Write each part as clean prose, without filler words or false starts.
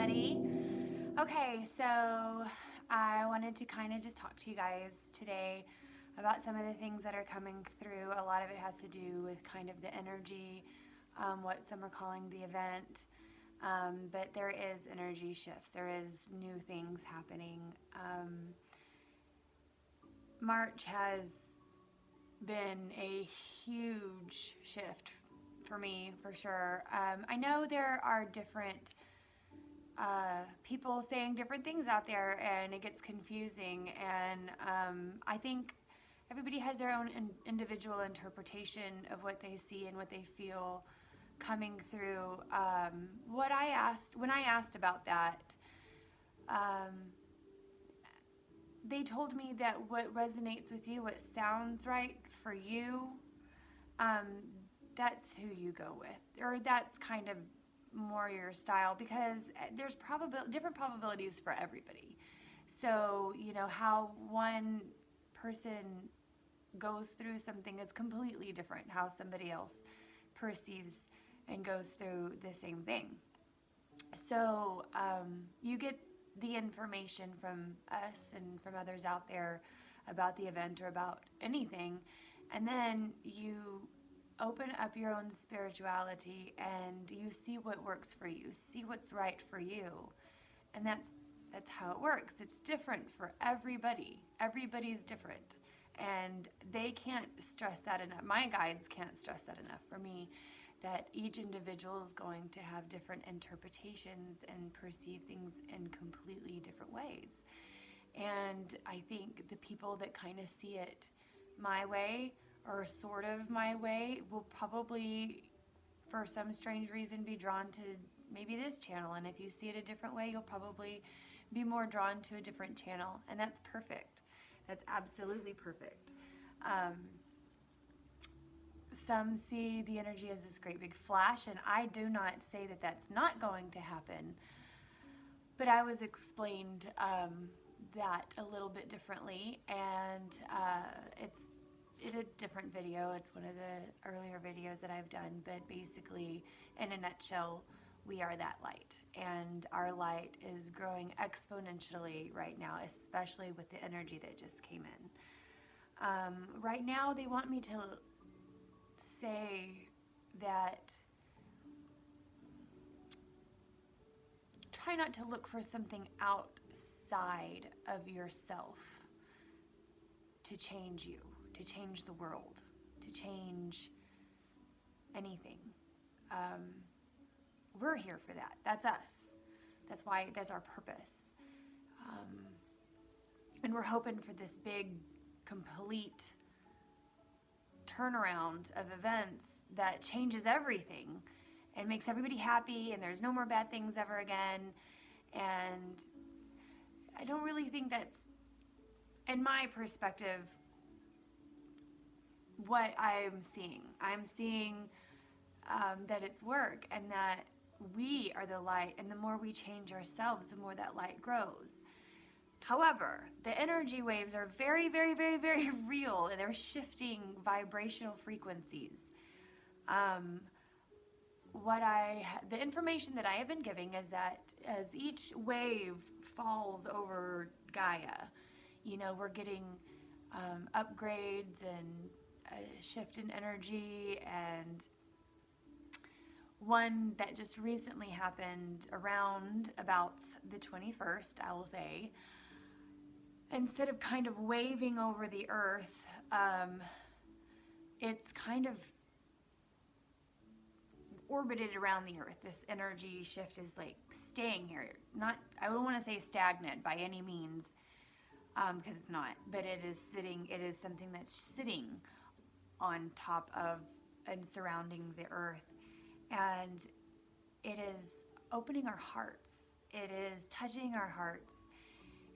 everybody. Okay, so I wanted to kind of just talk to you guys today about some of the things that are coming through. A lot of it has to do with kind of the energy, what some are calling the event. But there is energy shifts. There is new things happening. March has been a huge shift for me, for sure. I know there are different people saying different things out there, and it gets confusing. And I think everybody has their own individual interpretation of what they see and what they feel coming through. When I asked about that, they told me that what resonates with you, what sounds right for you, that's who you go with, or that's kind of more your style, because there's different probabilities for everybody. So, how one person goes through something is completely different how somebody else perceives and goes through the same thing. So you get the information from us and from others out there about the event or about anything, and then you open up your own spirituality and you see what works for you, see what's right for you. And that's how it works. It's different for everybody. Everybody's different. And they can't stress that enough. My guides can't stress that enough for me, that each individual is going to have different interpretations and perceive things in completely different ways. And I think the people that kind of see it my way, or sort of my way, will probably, for some strange reason, be drawn to maybe this channel. And if you see it a different way, you'll probably be more drawn to a different channel. And that's perfect. That's absolutely perfect. Some see the energy as this great big flash, and I do not say that that's not going to happen. But I was explained that a little bit differently, and it's in a different video. It's one of the earlier videos that I've done, but basically, in a nutshell, we are that light, and our light is growing exponentially right now, especially with the energy that just came in. Right now, they want me to say that try not to look for something outside of yourself to change you, to change the world, to change anything. We're here for that. That's us. That's our purpose. And we're hoping for this big, complete turnaround of events that changes everything and makes everybody happy, and there's no more bad things ever again. And I don't really think that's, in my perspective, what I'm seeing. I'm seeing that it's work, and that we are the light, and the more we change ourselves, the more that light grows. However, the energy waves are very, very, very, very real, and they're shifting vibrational frequencies. The information that I have been giving is that as each wave falls over Gaia, we're getting upgrades and a shift in energy. And one that just recently happened around about the 21st, I will say, instead of kind of waving over the earth, it's kind of orbited around the earth. This energy shift is like staying here. I don't want to say stagnant by any means, because it's not, but it is something that's sitting on top of and surrounding the earth. And it is opening our hearts. It is touching our hearts.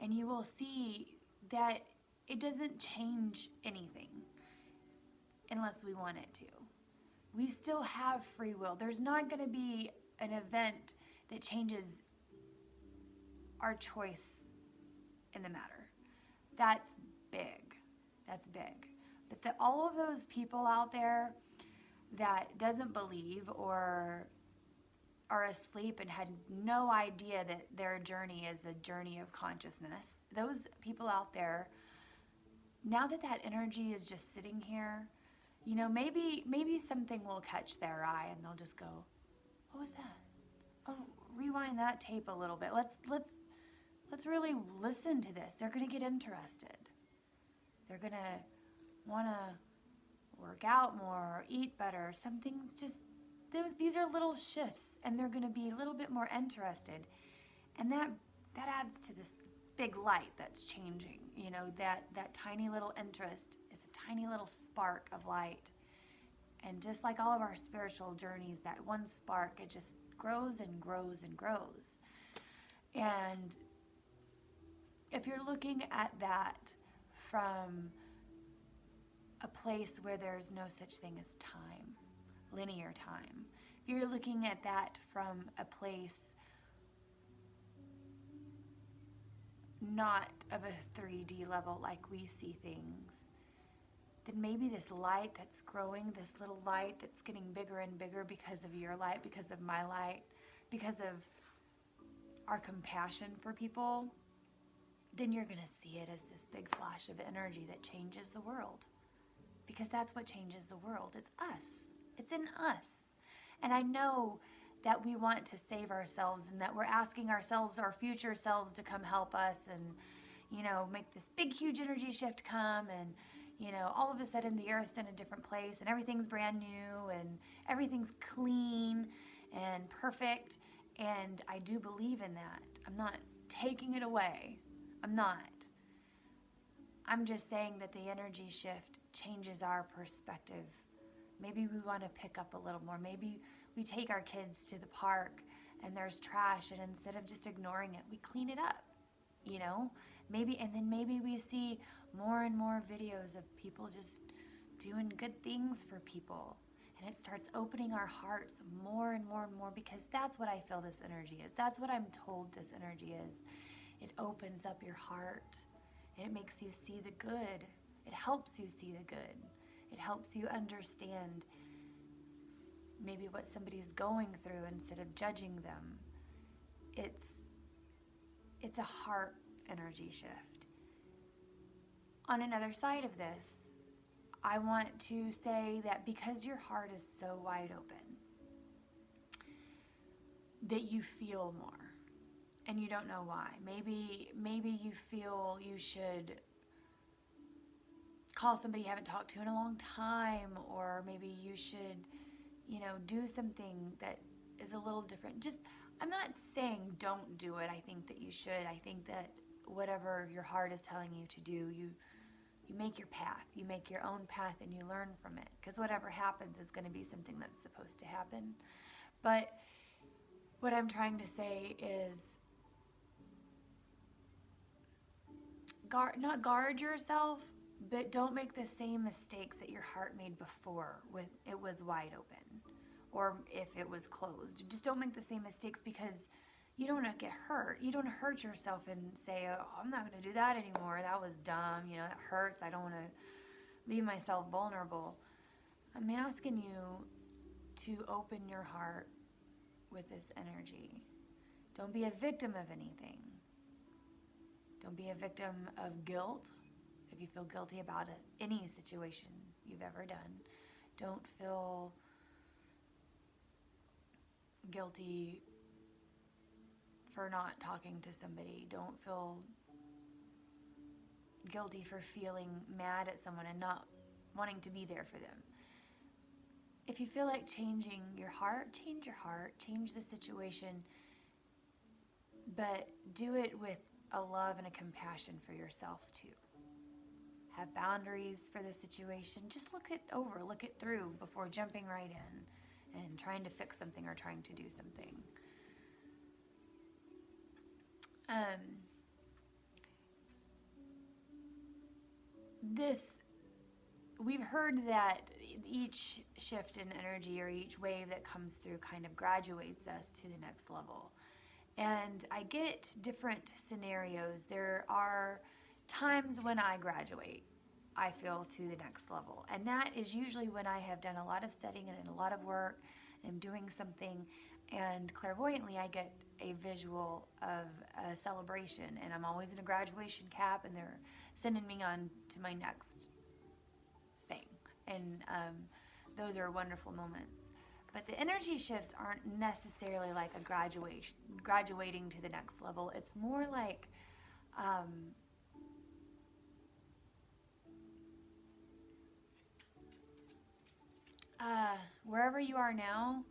And you will see that it doesn't change anything unless we want it to. We still have free will. There's not going to be an event that changes our choice in the matter. That's big. That's big. But all of those people out there that doesn't believe or are asleep and had no idea that their journey is a journey of consciousness, those people out there, now that that energy is just sitting here, you know, maybe something will catch their eye and they'll just go, what was that? Oh, rewind that tape a little bit. Let's really listen to this. They're going to get interested. They're going to want to work out more or eat better. Something's just, these are little shifts, and they're going to be a little bit more interested. And that adds to this big light that's changing. You know, that tiny little interest is a tiny little spark of light. And just like all of our spiritual journeys, that one spark, it just grows and grows and grows. And if you're looking at that from a place where there's no such thing as time, linear time, if you're looking at that from a place not of a 3D level like we see things, then maybe this light that's growing, this little light that's getting bigger and bigger because of your light, because of my light, because of our compassion for people, then you're going to see it as this big flash of energy that changes the world. Because that's what changes the world. It's us. It's in us. And I know that we want to save ourselves and that we're asking ourselves, our future selves, to come help us and, you know, make this big, huge energy shift come, and, you know, all of a sudden the earth's in a different place and everything's brand new and everything's clean and perfect. And I do believe in that. I'm not taking it away. I'm not. I'm just saying that the energy shift changes our perspective. Maybe we want to pick up a little more. Maybe we take our kids to the park and there's trash, and instead of just ignoring it, we clean it up, you know? Maybe we see more and more videos of people just doing good things for people. And it starts opening our hearts more and more and more, because that's what I feel this energy is. That's what I'm told this energy is. It opens up your heart and it makes you see the good. It helps you see the good. It helps you understand maybe what somebody's going through instead of judging them. It's a heart energy shift. On another side of this, I want to say that because your heart is so wide open, that you feel more, and you don't know why. Maybe you feel you should call somebody you haven't talked to in a long time, or maybe you should, you know, do something that is a little different. I'm not saying don't do it. I think that you should. I think that whatever your heart is telling you to do, you make your path. You make your own path and you learn from it, because whatever happens is going to be something that's supposed to happen. But what I'm trying to say is not guard yourself, but don't make the same mistakes that your heart made before when it was wide open, or if it was closed. Just don't make the same mistakes, because you don't want to get hurt. You don't want to hurt yourself and say, oh, I'm not going to do that anymore. That was dumb. You know, that hurts. I don't want to leave myself vulnerable. I'm asking you to open your heart with this energy. Don't be a victim of anything. Don't be a victim of guilt. If you feel guilty about any situation you've ever done, don't feel guilty for not talking to somebody. Don't feel guilty for feeling mad at someone and not wanting to be there for them. If you feel like changing your heart, change your heart, change the situation, but do it with a love and a compassion for yourself too. Have boundaries for the situation. Just look it over, look it through before jumping right in and trying to fix something or trying to do something. We've heard that each shift in energy or each wave that comes through kind of graduates us to the next level. And I get different scenarios. There are times when I graduate. I feel to the next level. And that is usually when I have done a lot of studying and a lot of work and doing something, and clairvoyantly I get a visual of a celebration, and I'm always in a graduation cap and they're sending me on to my next thing. And those are wonderful moments. But the energy shifts aren't necessarily like a graduating to the next level. It's more like wherever you are now,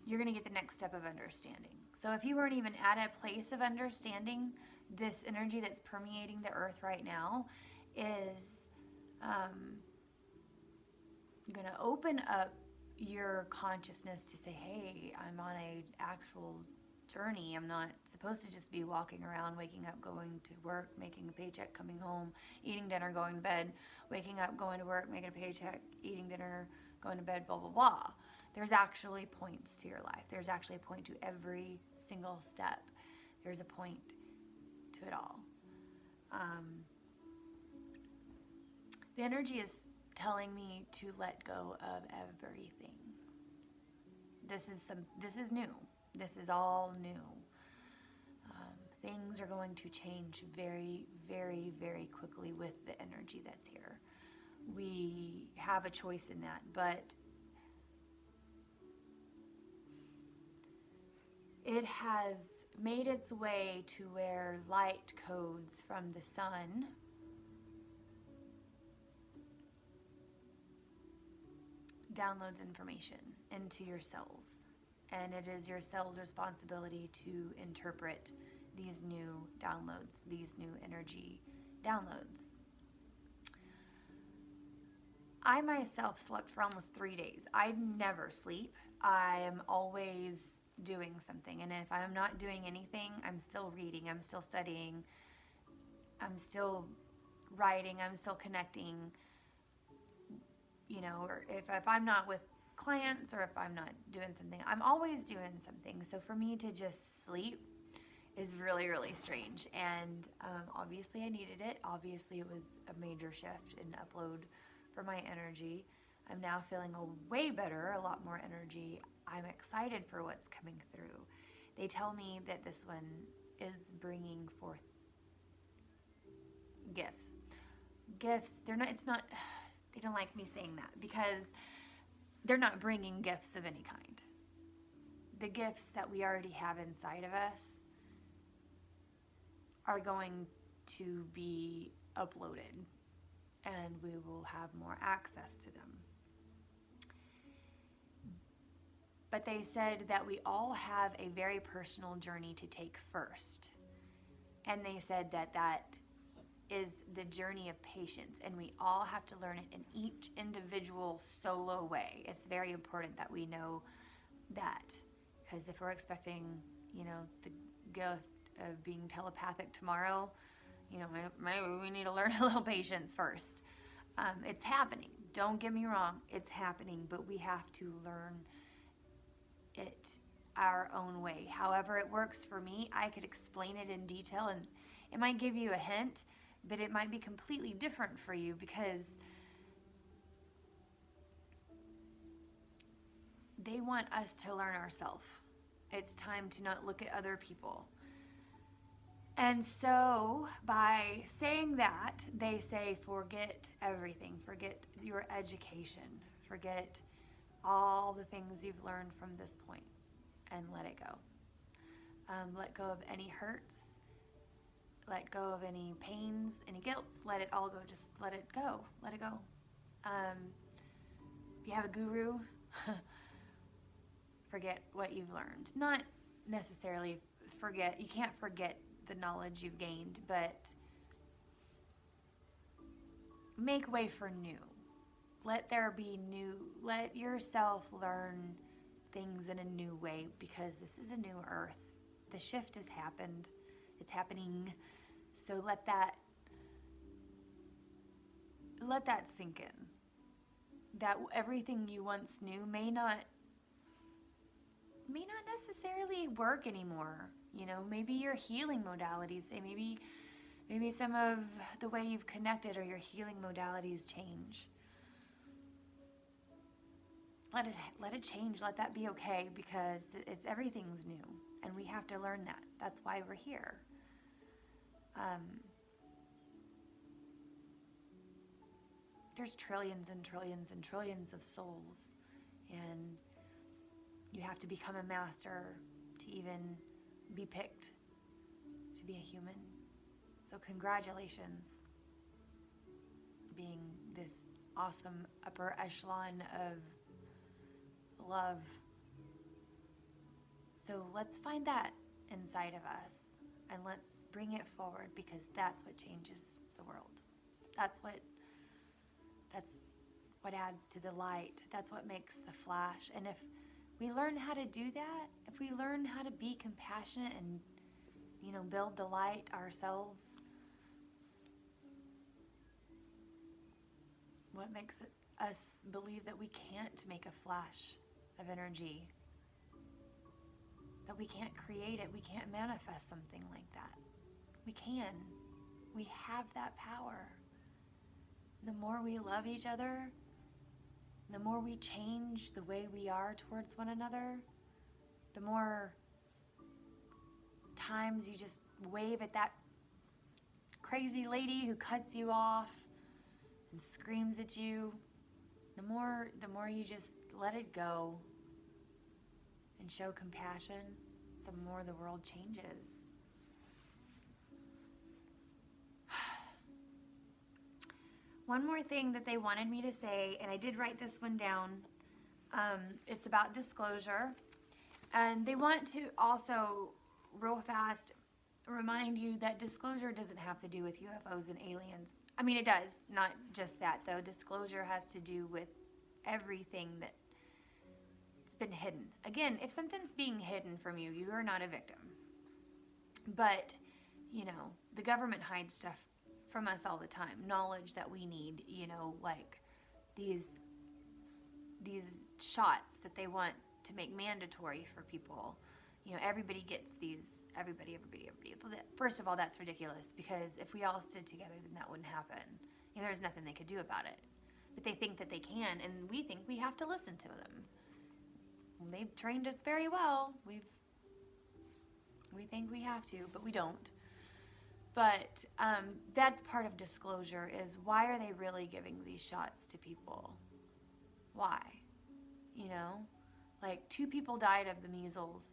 you're going to get the next step of understanding. So if you weren't even at a place of understanding, this energy that's permeating the earth right now is going to open up your consciousness to say, hey, I'm on a actual journey. I'm not supposed to just be walking around, waking up, going to work, making a paycheck, coming home, eating dinner, going to bed, waking up, going to work, making a paycheck, eating dinner, going to bed, blah, blah, blah. There's actually points to your life. There's actually a point to every single step. There's a point to it all. The energy is telling me to let go of everything. This is new. This is all new. Things are going to change very, very, very quickly with the energy that's here. We have a choice in that, but it has made its way to where light codes from the sun downloads information into your cells. And it is your cell's responsibility to interpret these new downloads, these new energy downloads. I myself slept for almost 3 days. I never sleep. I am always doing something. And if I'm not doing anything, I'm still reading, I'm still studying, I'm still writing, I'm still connecting. You know, or if I'm not with clients or if I'm not doing something, I'm always doing something. So for me to just sleep is really, really strange. And obviously I needed it. Obviously it was a major shift in upload for my energy. I'm now feeling way better, a lot more energy. I'm excited for what's coming through. They tell me that this one is bringing forth gifts. Gifts, they don't like me saying that because they're not bringing gifts of any kind. The gifts that we already have inside of us are going to be uploaded, and we will have more access to them. But they said that we all have a very personal journey to take first. And they said that is the journey of patience, and we all have to learn it in each individual solo way. It's very important that we know that, because if we're expecting, the gift of being telepathic tomorrow, maybe we need to learn a little patience first. It's happening. Don't get me wrong. It's happening, but we have to learn it our own way. However it works for me, I could explain it in detail, and it might give you a hint, but it might be completely different for you because they want us to learn ourselves. It's time to not look at other people. And so by saying that, they say forget everything. Forget your education. Forget all the things you've learned from this point and let it go. Let go of any hurts. Let go of any pains, any guilts. Let it all go. Just let it go. Let it go. If you have a guru, forget what you've learned. Not necessarily forget. You can't forget the knowledge you've gained, but make way for new. Let there be new. Let yourself learn things in a new way, because this is a new earth. The shift has happened. It's happening. So let that sink in. That everything you once knew may not necessarily work anymore. Maybe your healing modalities, maybe Maybe some of the way you've connected or your healing modalities change. Let it change. Let that be okay, because everything's new, and we have to learn that. That's why we're here. There's trillions and trillions and trillions of souls, and you have to become a master to even be picked to be a human. So congratulations, being this awesome upper echelon of love. So let's find that inside of us, and let's bring it forward, because that's what changes the world. That's what adds to the light. That's what makes the flash. And if we learn how to do that, if we learn how to be compassionate and, build the light ourselves, what makes us believe that we can't make a flash of energy, that we can't create it, we can't manifest something like that? We can. We have that power. The more we love each other, the more we change the way we are towards one another, the more times you just wave at that crazy lady who cuts you off and screams at you, the more you just let it go and show compassion, the more the world changes. One more thing that they wanted me to say, and I did write this one down, it's about disclosure. And they want to also, real fast, remind you that disclosure doesn't have to do with UFOs and aliens. I mean, it does, not just that, though. Disclosure has to do with everything that's been hidden. Again, if something's being hidden from you, you are not a victim. But, the government hides stuff from us all the time. Knowledge that we need, like these shots that they want to make mandatory for people. Everybody gets these, everybody. First of all, that's ridiculous, because if we all stood together, then that wouldn't happen. There's nothing they could do about it. But they think that they can, and we think we have to listen to them. They've trained us very well. We think we have to, but we don't. But that's part of disclosure, is why are they really giving these shots to people? Why? Like 2 people died of the measles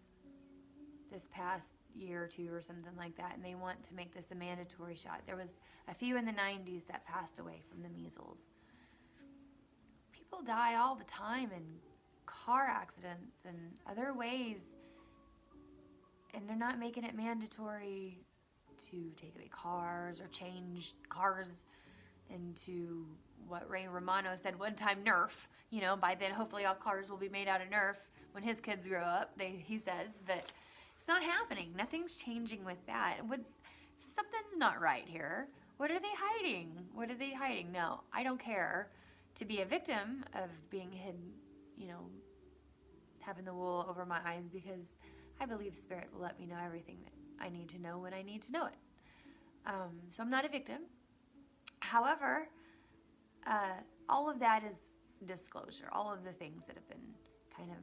this past year or 2 or something like that, and they want to make this a mandatory shot. There was a few in the 90s that passed away from the measles. People die all the time in car accidents and other ways, and they're not making it mandatory to take away cars or change cars into what Ray Romano said one time, Nerf. By then hopefully all cars will be made out of Nerf when his kids grow up, he says. But it's not happening. Nothing's changing with that. Something's not right here. What are they hiding? No, I don't care to be a victim of being hidden, having the wool over my eyes, because I believe Spirit will let me know everything that I need to know when I need to know it. So I'm not a victim. However, all of that is disclosure. All of the things that have been kind of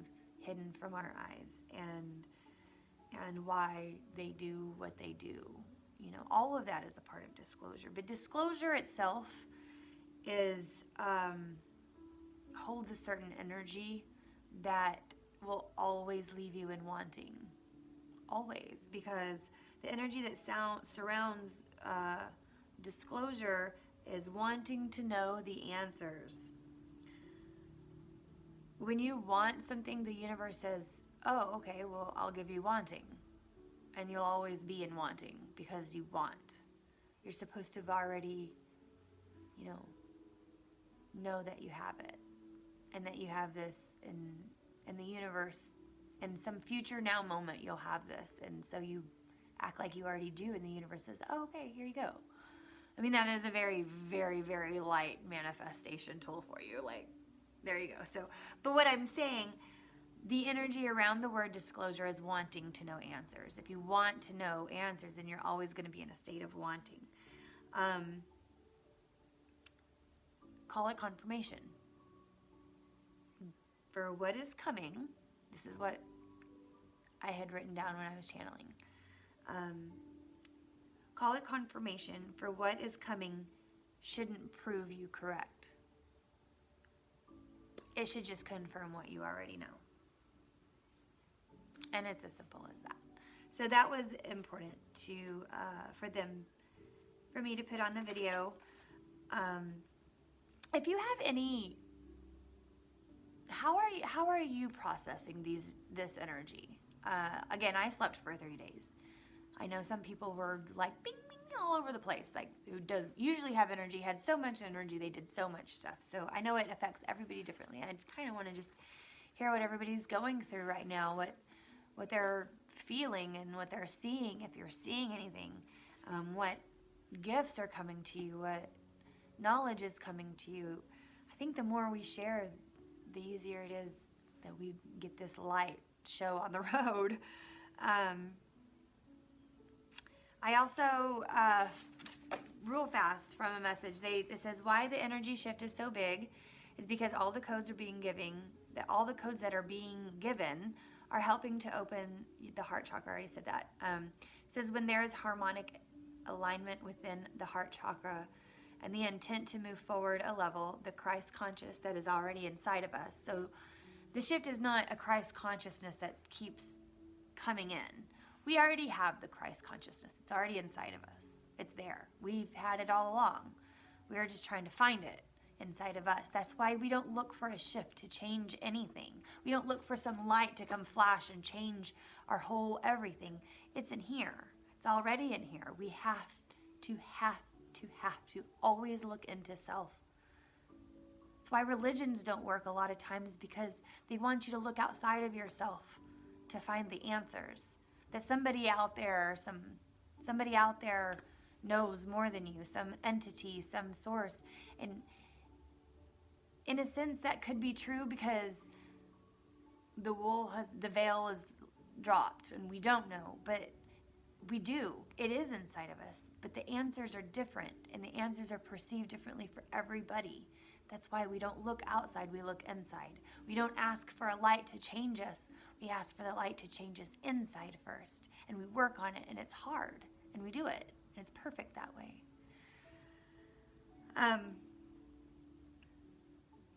hidden from our eyes, and why they do what they do. All of that is a part of disclosure. But disclosure itself is holds a certain energy that will always leave you in wanting. Always, because the energy that surrounds disclosure is wanting to know the answers. When you want something, the universe says, oh, okay, well, I'll give you wanting. And you'll always be in wanting, because you want. You're supposed to have already, know that you have it, and that you have this in the universe. In some future now moment, you'll have this. And so you act like you already do, and the universe says, oh, okay, here you go. I mean, that is a very, very, very light manifestation tool for you. Like, there you go. So, but what I'm saying, the energy around the word disclosure is wanting to know answers. If you want to know answers, then you're always going to be in a state of wanting. Call it confirmation. For what is coming, this is what I had written down when I was channeling. Call it confirmation, for what is coming shouldn't prove you correct. It should just confirm what you already know. And it's as simple as that. So that was important to for me to put on the video. If you have any, how are you processing this energy? Again, I slept for 3 days. I know some people were like bing bing all over the place, like who does usually have energy, had so much energy, they did so much stuff. So I know it affects everybody differently. I kind of want to just hear what everybody's going through right now, what they're feeling and what they're seeing, if you're seeing anything, what gifts are coming to you, what knowledge is coming to you. I think the more we share, the easier it is that we get this light show on the road. I also, real fast from a message, it says why the energy shift is so big is because all the codes all the codes that are being given are helping to open the heart chakra. I already said that. It says when there is harmonic alignment within the heart chakra and the intent to move forward a level, the Christ conscious that is already inside of us. So the shift is not a Christ consciousness that keeps coming in. We already have the Christ consciousness. It's already inside of us. It's there. We've had it all along. We're just trying to find it inside of us. That's why we don't look for a shift to change anything. We don't look for some light to come flash and change our whole everything. It's in here. It's already in here. We have to always look into self. That's why religions don't work a lot of times, because they want you to look outside of yourself to find the answers. That somebody out there knows more than you, some entity, some source. And in a sense that could be true, because the veil is dropped and we don't know, but we do. It is inside of us, but the answers are different, and the answers are perceived differently for everybody. That's why we don't look outside, we look inside. We don't ask for a light to change us. We ask for the light to change us inside first, and we work on it, and it's hard, and we do it, and it's perfect that way.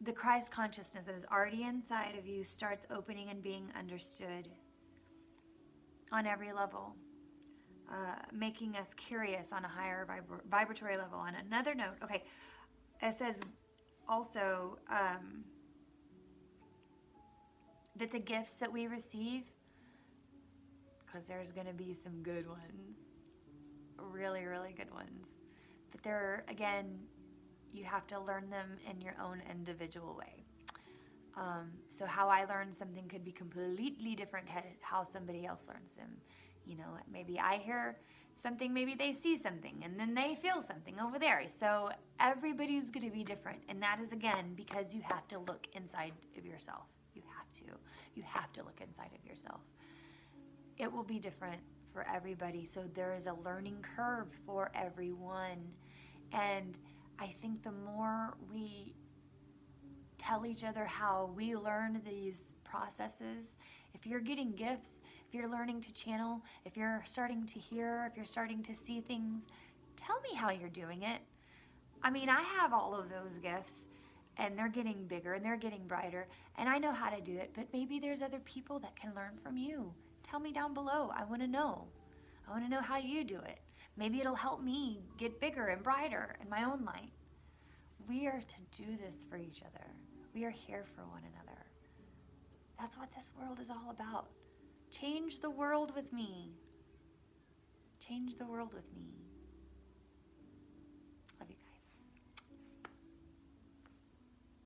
The Christ consciousness that is already inside of you starts opening and being understood on every level, making us curious on a higher vibratory level. On another note, okay, it says also that the gifts that we receive, because there's going to be some good ones, really, really good ones, but they're, again, you have to learn them in your own individual way. So how I learn something could be completely different to how somebody else learns them. You know, maybe I hear something, maybe they see something, and then they feel something over there. So everybody's going to be different. And that is, again, because you have to look inside of yourself. You have to look inside of yourself. It will be different for everybody. So there is a learning curve for everyone. And I think the more we tell each other how we learn these processes, if you're getting gifts, if you're learning to channel, if you're starting to hear, if you're starting to see things, tell me how you're doing it. I mean, I have all of those gifts, and they're getting bigger and they're getting brighter, and I know how to do it, but maybe there's other people that can learn from you. Tell me down below. I want to know. I want to know how you do it. Maybe it'll help me get bigger and brighter in my own light. We are to do this for each other. We are here for one another. That's what this world is all about. Change the world with me. Change the world with me.